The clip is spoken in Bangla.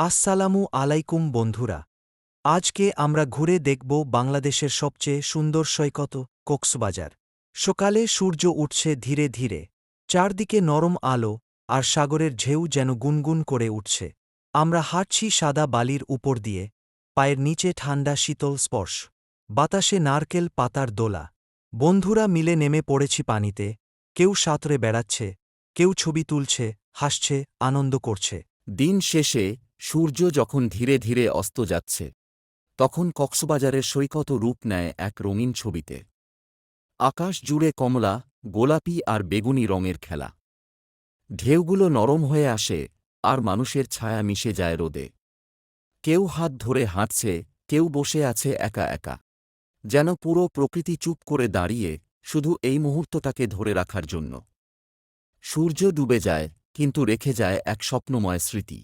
আসসালামু আলাইকুম বন্ধুরা। আজকে আমরা ঘুরে দেখব বাংলাদেশের সবচেয়ে সুন্দর সৈকত কক্সবাজার। সকালে সূর্য উঠছে ধীরে ধীরে, চারদিকে নরম আলো আর সাগরের ঢেউ যেন গুনগুন করে উঠছে। আমরা হাঁটছি সাদা বালির উপর দিয়ে, পায়ের নিচে ঠান্ডা শীতল স্পর্শ, বাতাসে নারকেল পাতার দোলা। বন্ধুরা মিলে নেমে পড়েছি পানিতে, কেউ সাঁতরে বেড়াচ্ছে, কেউ ছবি তুলছে, হাসছে, আনন্দ করছে। দিন শেষে সূর্য যখন ধীরে ধীরে অস্ত যাচ্ছে তখন কক্সবাজারের সৈকত রূপ নেয় এক রঙিন ছবিতে। আকাশ জুড়ে কমলা, গোলাপি আর বেগুনি রঙের খেলা। ঢেউগুলো নরম হয়ে আসে আর মানুষের ছায়া মিশে যায় রোদে। কেউ হাত ধরে হাঁটছে, কেউ বসে আছে একা একা, যেন পুরো প্রকৃতি চুপ করে দাঁড়িয়ে শুধু এই মুহূর্তটাকে ধরে রাখার জন্য। সূর্য ডুবে যায়, কিন্তু রেখে যায় এক স্বপ্নময় স্মৃতি।